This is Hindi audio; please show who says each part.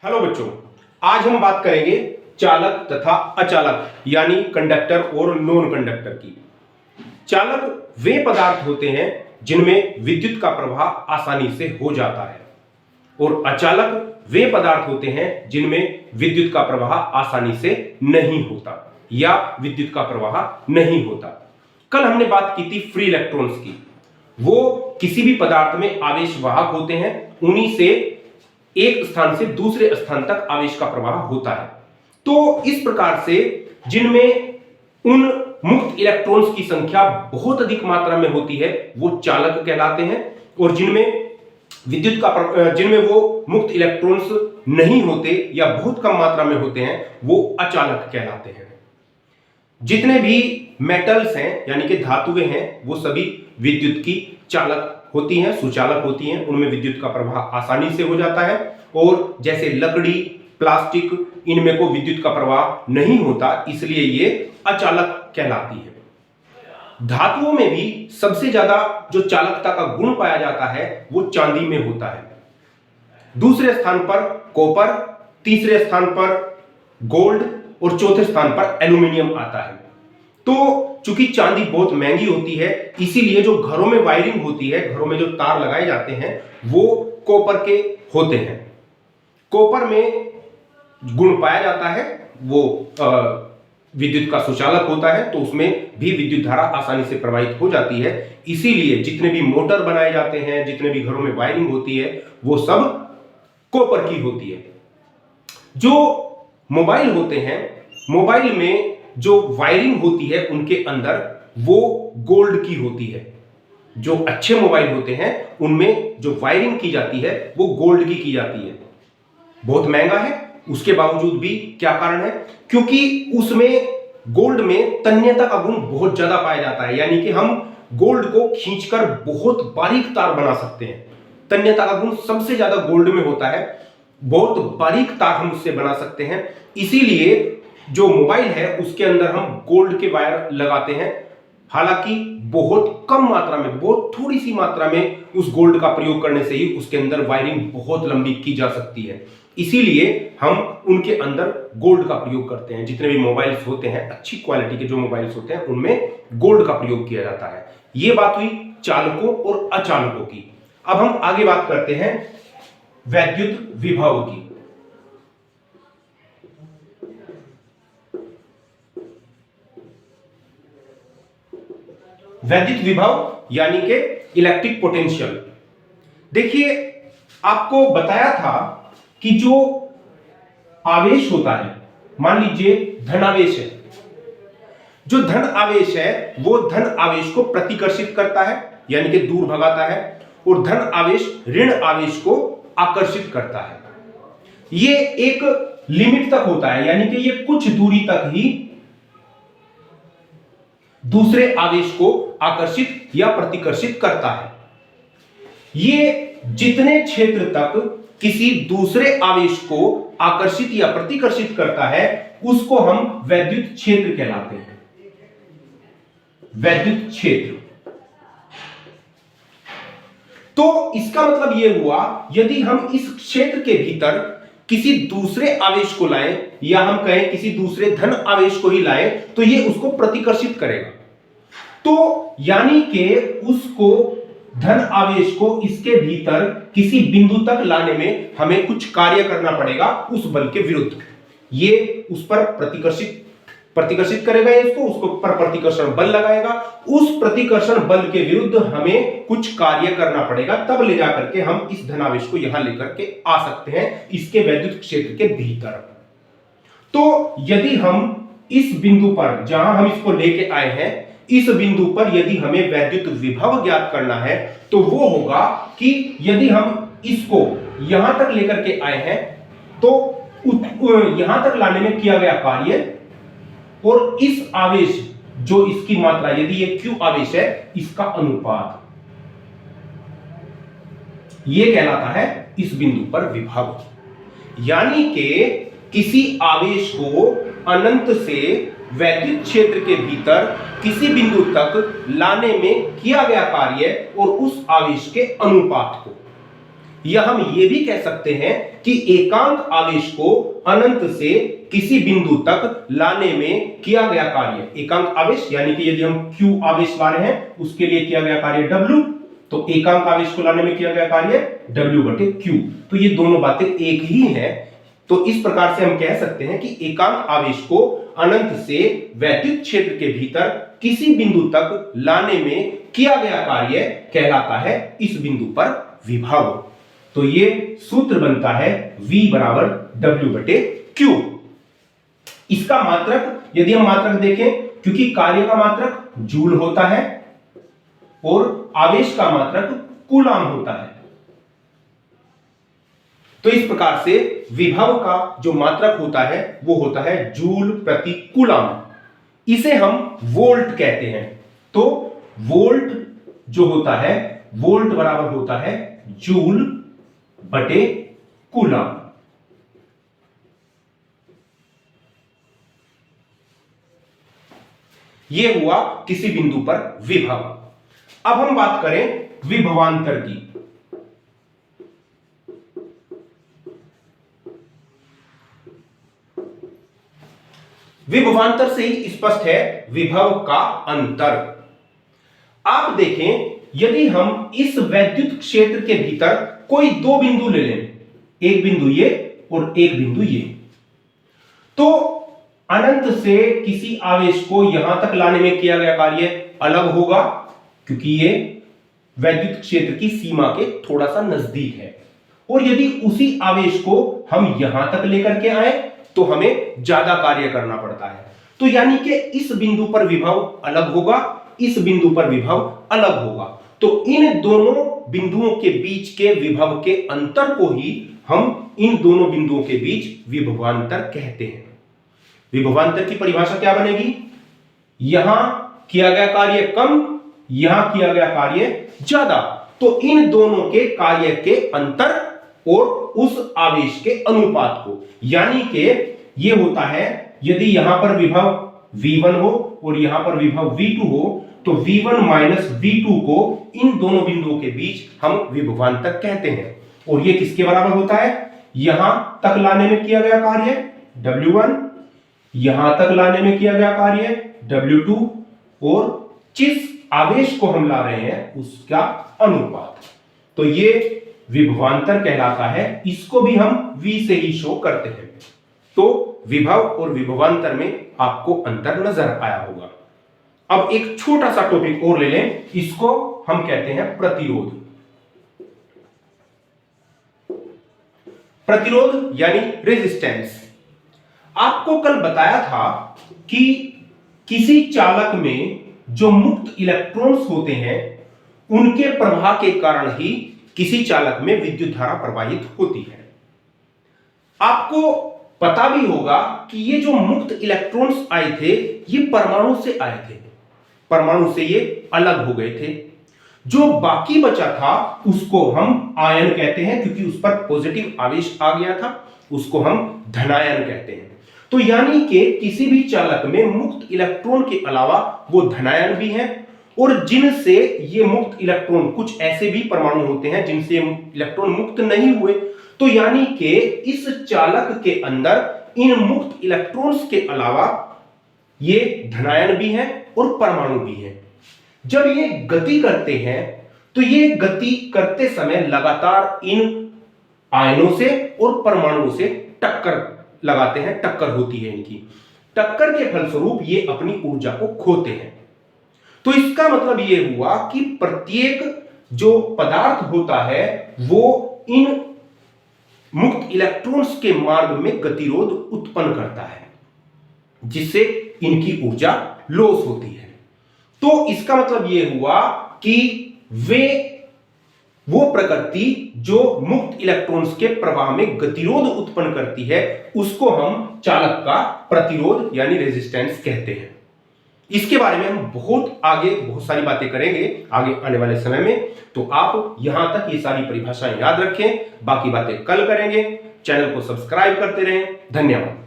Speaker 1: हेलो बच्चों, आज हम बात करेंगे चालक तथा अचालक यानी कंडक्टर और नॉन कंडक्टर की। चालक वे पदार्थ होते हैं जिनमें विद्युत का प्रवाह आसानी से हो जाता है और अचालक वे पदार्थ होते हैं जिनमें विद्युत का प्रवाह आसानी से नहीं होता या विद्युत का प्रवाह नहीं होता। कल हमने बात की थी फ्री इलेक्ट्रॉन्स की। वो किसी भी पदार्थ में आवेश वाहक होते हैं, उन्हीं से एक स्थान से दूसरे स्थान तक आवेश का प्रवाह होता है। तो इस प्रकार से जिनमें उन मुक्त इलेक्ट्रॉन्स की संख्या बहुत अधिक मात्रा में होती है वो चालक कहलाते हैं, और जिनमें वो मुक्त इलेक्ट्रॉन्स नहीं होते या बहुत कम मात्रा में होते हैं वो अचालक कहलाते हैं। जितने भी मेटल्स हैं यानी कि धातुएं हैं वो सभी विद्युत की चालक होती हैं, सुचालक होती हैं, उनमें विद्युत का प्रवाह आसानी से हो जाता है। और जैसे लकड़ी, प्लास्टिक, इनमें को विद्युत का प्रवाह नहीं होता, इसलिए ये अचालक कहलाती है। धातुओं में भी सबसे ज्यादा जो चालकता का गुण पाया जाता है वो चांदी में होता है। दूसरे स्थान पर कॉपर, तीसरे स्थान पर गोल्ड और चौथे स्थान पर एल्यूमिनियम आता है। तो चूंकि चांदी बहुत महंगी होती है, इसीलिए जो घरों में वायरिंग होती है, घरों में जो तार लगाए जाते हैं वो कॉपर के होते हैं। कॉपर में गुण पाया जाता है, वो विद्युत का सुचालक होता है, तो उसमें भी विद्युत धारा आसानी से प्रवाहित हो जाती है। इसीलिए जितने भी मोटर बनाए जाते हैं, जितने भी घरों में वायरिंग होती है वो सब कॉपर की होती है। जो मोबाइल होते हैं, मोबाइल में जो वायरिंग होती है उनके अंदर वो गोल्ड की होती है। जो अच्छे मोबाइल होते हैं उनमें जो वायरिंग की जाती है वो गोल्ड की जाती है। बहुत महंगा है, उसके बावजूद भी क्या कारण है? क्योंकि उसमें गोल्ड में तन्यता का गुण बहुत ज्यादा पाया जाता है, यानी कि हम गोल्ड को खींचकर बहुत बारीक तार बना सकते हैं। तन्यता का गुण सबसे ज्यादा गोल्ड में होता है, बहुत बारीक तार हम उससे बना सकते हैं। इसीलिए जो मोबाइल है उसके अंदर हम गोल्ड के वायर लगाते हैं। हालांकि बहुत कम मात्रा में, बहुत थोड़ी सी मात्रा में उस गोल्ड का प्रयोग करने से ही उसके अंदर वायरिंग बहुत लंबी की जा सकती है। इसीलिए हम उनके अंदर गोल्ड का प्रयोग करते हैं। जितने भी मोबाइल्स होते हैं, अच्छी क्वालिटी के जो मोबाइल्स होते हैं उनमें गोल्ड का प्रयोग किया जाता है। यह बात हुई चालकों और अचालकों की। अब हम आगे बात करते हैं वैद्युत विभव की। वैद्युत विभव यानी कि इलेक्ट्रिक पोटेंशियल। देखिए, आपको बताया था कि जो आवेश होता है, मान लीजिए धन आवेश है, जो धन आवेश है वो धन आवेश को प्रतिकर्षित करता है यानी कि दूर भगाता है, और धन आवेश ऋण आवेश को आकर्षित करता है। ये एक लिमिट तक होता है, यानी कि ये कुछ दूरी तक ही दूसरे आवेश को आकर्षित या प्रतिकर्षित करता है। ये जितने क्षेत्र तक किसी दूसरे आवेश को आकर्षित या प्रतिकर्षित करता है उसको हम वैद्युत क्षेत्र कहलाते हैं। वैद्युत क्षेत्र। तो इसका मतलब यह हुआ, यदि हम इस क्षेत्र के भीतर किसी दूसरे आवेश को लाएं, या हम कहें किसी दूसरे धन आवेश को ही लाएं, तो यह उसको प्रतिकर्षित करेगा। तो यानी कि उसको धन आवेश को इसके भीतर किसी बिंदु तक लाने में हमें कुछ कार्य करना पड़ेगा उस बल के विरुद्ध। ये उस पर प्रतिकर्षित करेगा, इसको उसको पर प्रतिकर्षण बल लगाएगा। उस प्रतिकर्षण बल के विरुद्ध हमें कुछ कार्य करना पड़ेगा, तब ले जाकर के हम इस धनावेश को यहां लेकर के आ सकते हैं इसके वैद्युत क्षेत्र के भीतर। तो यदि हम इस बिंदु पर, जहां हम इसको लेके आए हैं, इस बिंदु पर यदि हमें वैद्युत विभव ज्ञात करना है तो वो होगा कि यदि हम इसको यहां तक लेकर के आए हैं तो यहां तक लाने में किया गया कार्य और इस आवेश जो इसकी मात्रा, यदि ये Q आवेश है, इसका अनुपात, ये कहलाता है इस बिंदु पर विभव। यानी कि किसी आवेश को अनंत से वैद्युत क्षेत्र के भीतर किसी बिंदु तक लाने में किया गया कार्य और उस आवेश के अनुपात को, या हम ये भी कह सकते हैं कि एकांक आवेश को अनंत से किसी बिंदु तक लाने में किया गया कार्य, एकांक आवेश यानी कि यदि हम Q आवेश ला रहे हैं उसके लिए किया गया कार्य W, तो एकांक आवेश को लाने में किया गया कार्य W बटे Q। तो ये दोनों बातें एक ही हैं। तो इस प्रकार से हम कह सकते हैं कि एकांक आवेश को अनंत से वैद्युत क्षेत्र के भीतर किसी बिंदु तक लाने में किया गया कार्य कहलाता है इस बिंदु पर विभव। तो ये सूत्र बनता है V बराबर W बटे Q। इसका मात्रक यदि हम मात्रक देखें, क्योंकि कार्य का मात्रक जूल होता है और आवेश का मात्रक कूलाम होता है, तो इस प्रकार से विभव का जो मात्रक होता है वो होता है जूल प्रति कूलाम। इसे हम वोल्ट कहते हैं। तो वोल्ट जो होता है, वोल्ट बराबर होता है जूल बटे कूलाम। यह हुआ किसी बिंदु पर विभव। अब हम बात करें विभवांतर की। विभवांतर से ही स्पष्ट है विभव का अंतर। आप देखें, यदि हम इस वैद्युत क्षेत्र के भीतर कोई दो बिंदु ले लें, एक बिंदु ये और एक बिंदु ये, तो अनंत से किसी आवेश को यहां तक लाने में किया गया कार्य अलग होगा, क्योंकि ये वैद्युत क्षेत्र की सीमा के थोड़ा सा नजदीक है। और यदि उसी आवेश को हम यहां तक लेकर के आए तो हमें ज्यादा कार्य करना पड़ता है। तो यानी कि इस बिंदु पर विभव अलग होगा, इस बिंदु पर विभव अलग होगा। तो इन दोनों बिंदुओं के बीच के विभव के अंतर को ही हम इन दोनों बिंदुओं के बीच विभवांतर कहते हैं। विभवांतर की परिभाषा क्या बनेगी? यहां किया गया कार्य कम, यहां किया गया कार्य ज्यादा, तो इन दोनों के कार्य के अंतर और उस आवेश के अनुपात को, यानी कि यह होता है यदि यहां पर विभव V1 हो और यहां पर विभव V2 हो, तो V1 माइनस V2 को इन दोनों बिंदुओं के बीच हम विभवांतर कहते हैं। और यह किसके बराबर होता है? यहां तक लाने में किया गया कार्य W1, यहां तक लाने में किया गया कार्य W2, और जिस आवेश को हम ला रहे हैं उसका अनुपात। तो ये विभवांतर कहलाता है। इसको भी हम V से ही शो करते हैं। तो विभव और विभवांतर में आपको अंतर नजर आया होगा। अब एक छोटा सा टॉपिक और ले लें, इसको हम कहते हैं प्रतिरोध। प्रतिरोध यानी रेजिस्टेंस। आपको कल बताया था कि किसी चालक में जो मुक्त इलेक्ट्रॉन्स होते हैं उनके प्रवाह के कारण ही किसी चालक में विद्युत धारा प्रवाहित होती है। आपको पता भी होगा कि ये जो मुक्त इलेक्ट्रॉन्स आए थे ये परमाणु से आए थे, परमाणु से ये अलग हो गए थे। जो बाकी बचा था उसको हम आयन कहते हैं, क्योंकि उस पर पॉजिटिव आवेश आ गया था, उसको हम धनायन कहते हैं। तो यानी कि किसी भी चालक में मुक्त इलेक्ट्रॉन के अलावा वो धनायन भी हैं, और जिनसे ये मुक्त इलेक्ट्रॉन, कुछ ऐसे भी परमाणु होते हैं जिनसे इलेक्ट्रॉन मुक्त नहीं हुए। तो यानी कि इस चालक के अंदर इन मुक्त इलेक्ट्रॉन्स के अलावा ये धनायन भी हैं और परमाणु भी हैं। जब ये गति करते हैं तो ये गति करते समय लगातार इन आयनों से और परमाणुओं से टक्कर लगाते हैं, टक्कर होती है इनकी। टक्कर के फलस्वरूप ये अपनी ऊर्जा को खोते हैं। तो इसका मतलब ये हुआ कि प्रत्येक जो पदार्थ होता है वो इन मुक्त इलेक्ट्रॉन्स के मार्ग में गतिरोध उत्पन्न करता है, जिससे इनकी ऊर्जा लॉस होती है। तो इसका मतलब यह हुआ कि वो प्रकृति जो मुक्त इलेक्ट्रॉन्स के प्रवाह में गतिरोध उत्पन्न करती है उसको हम चालक का प्रतिरोध यानी रेजिस्टेंस कहते हैं। इसके बारे में हम बहुत आगे बहुत सारी बातें करेंगे आगे आने वाले समय में। तो आप यहां तक ये सारी परिभाषाएं याद रखें, बाकी बातें कल करेंगे। चैनल को सब्सक्राइब करते रहें। धन्यवाद।